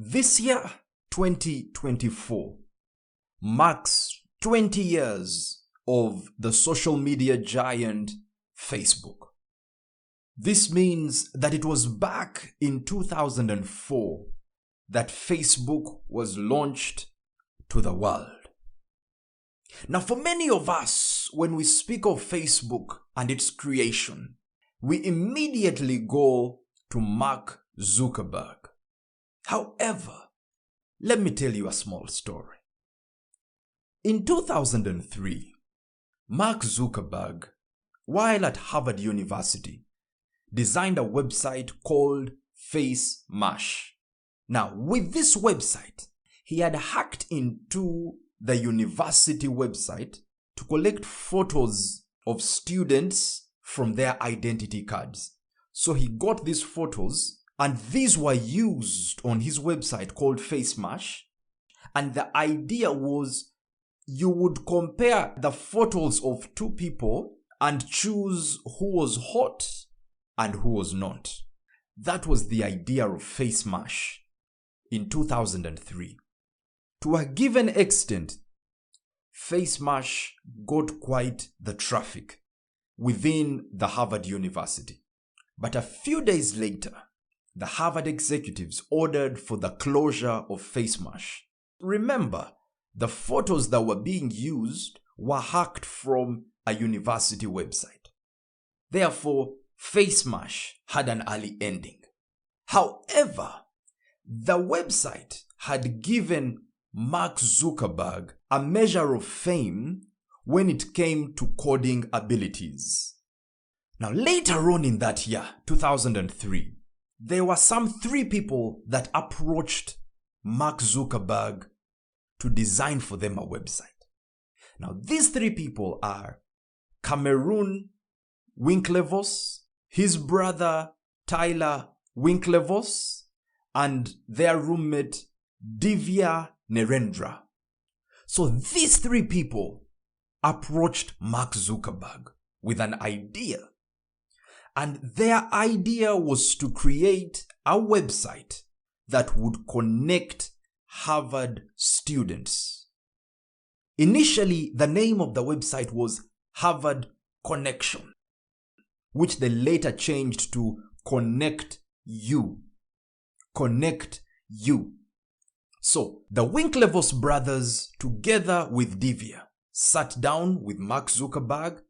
This year, 2024, marks 20 years of the social media giant Facebook. This means that it was back in 2004 that Facebook was launched to the world. Now, for many of us, when we speak of Facebook and its creation, we immediately go to Mark Zuckerberg. However, let me tell you a small story. In 2003, Mark Zuckerberg, while at Harvard University, designed a website called FaceMash. Now, with this website, he had hacked into the university website to collect photos of students from their identity cards. So he got these photos, and these were used on his website called FaceMash. And the idea was you would compare the photos of two people and choose who was hot and who was not. That was the idea of FaceMash in 2003. To a given extent, FaceMash got quite the traffic within the Harvard University. But a few days later, the Harvard executives ordered for the closure of FaceMash. Remember, the photos that were being used were hacked from a university website. Therefore, FaceMash had an early ending. However, the website had given Mark Zuckerberg a measure of fame when it came to coding abilities. Now, later on in that year, 2003, there were some 3 people that approached Mark Zuckerberg to design for them a website. Now, these 3 people are Cameron Winklevoss, his brother Tyler Winklevoss, and their roommate Divya Narendra. So these 3 people approached Mark Zuckerberg with an idea. And their idea was to create a website that would connect Harvard students. Initially, the name of the website was Harvard Connection, which they later changed to Connect You. Connect You. So, the Winklevoss brothers, together with Divya, sat down with Mark Zuckerberg.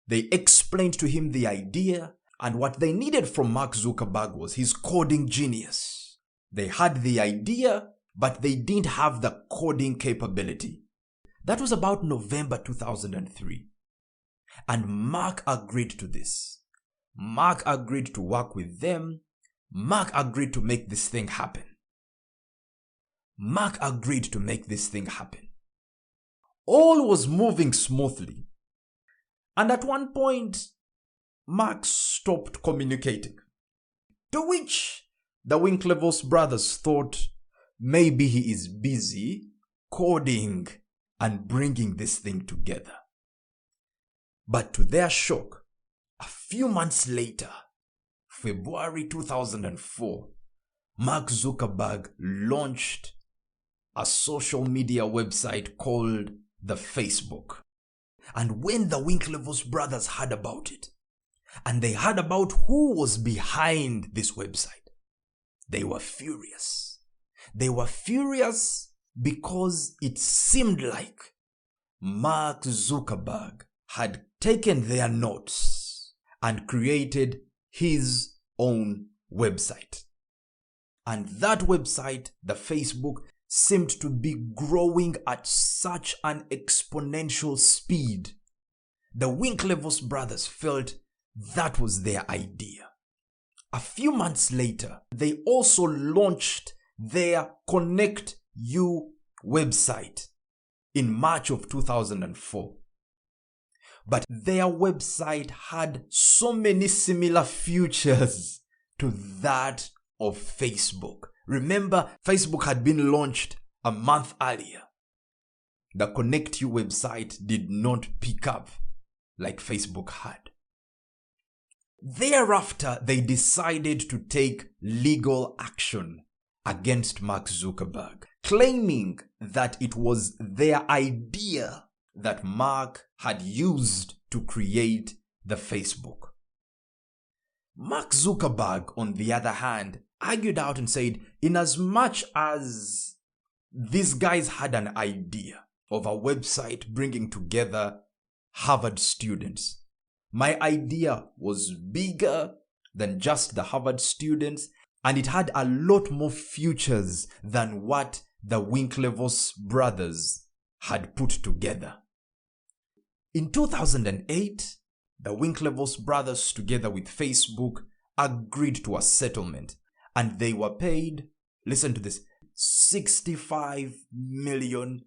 They explained to him the idea, and what they needed from Mark Zuckerberg was his coding genius. They had the idea, but they didn't have the coding capability. That was about November 2003. And Mark agreed to this. Mark agreed to work with them. Mark agreed to make this thing happen. Mark agreed to make this thing happen. All was moving smoothly. And at one point, Mark stopped communicating. To which the Winklevoss brothers thought maybe he is busy coding and bringing this thing together. But to their shock, a few months later, February 2004, Mark Zuckerberg launched a social media website called the Facebook. And when the Winklevoss brothers heard about it, and they heard about who was behind this website, they were furious. They were furious because it seemed like Mark Zuckerberg had taken their notes and created his own website. And that website, the Facebook, seemed to be growing at such an exponential speed. The Winklevoss brothers felt that was their idea. A few months later, they also launched their Connect You website in March of 2004. But their website had so many similar features to that of Facebook. Remember, Facebook had been launched a month earlier. The Connect You website did not pick up like Facebook had. Thereafter, they decided to take legal action against Mark Zuckerberg, claiming that it was their idea that Mark had used to create the Facebook. Mark Zuckerberg, on the other hand, argued out and said, inasmuch as these guys had an idea of a website bringing together Harvard students, my idea was bigger than just the Harvard students, and it had a lot more features than what the Winklevoss brothers had put together. In 2008, the Winklevoss brothers, together with Facebook, agreed to a settlement, and they were paid, listen to this, $65 million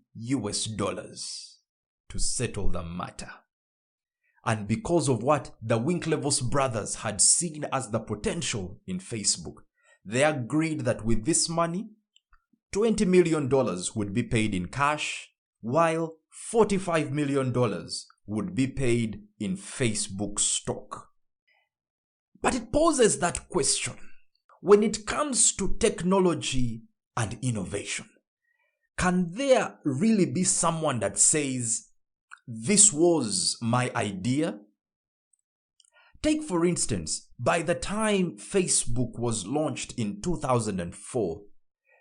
to settle the matter. And because of what the Winklevoss brothers had seen as the potential in Facebook, they agreed that with this money, $20 million would be paid in cash, while $45 million would be paid in Facebook stock. But it poses that question. When it comes to technology and innovation, can there really be someone that says, this was my idea? Take, for instance, by the time Facebook was launched in 2004,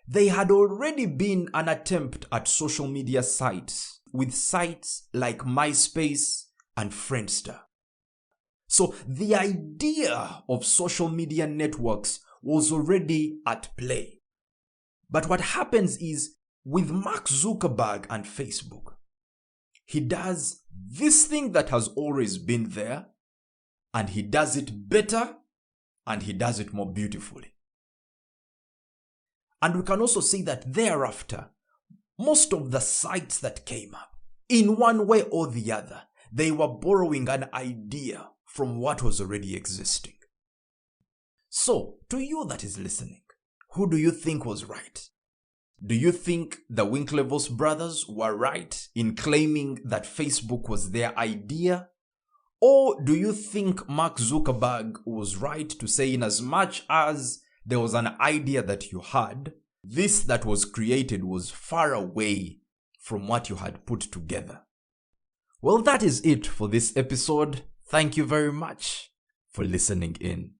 there had already been an attempt at social media sites, with sites like MySpace and Friendster. So the idea of social media networks was already at play. But what happens is, with Mark Zuckerberg and Facebook, he does this thing that has always been there, and he does it better, and he does it more beautifully. And we can also see that thereafter, most of the sites that came up, in one way or the other, they were borrowing an idea from what was already existing. So, to you that is listening, who do you think was right? Do you think the Winklevoss brothers were right in claiming that Facebook was their idea? Or do you think Mark Zuckerberg was right to say, in as much as there was an idea that you had, this that was created was far away from what you had put together? Well, that is it for this episode. Thank you very much for listening in.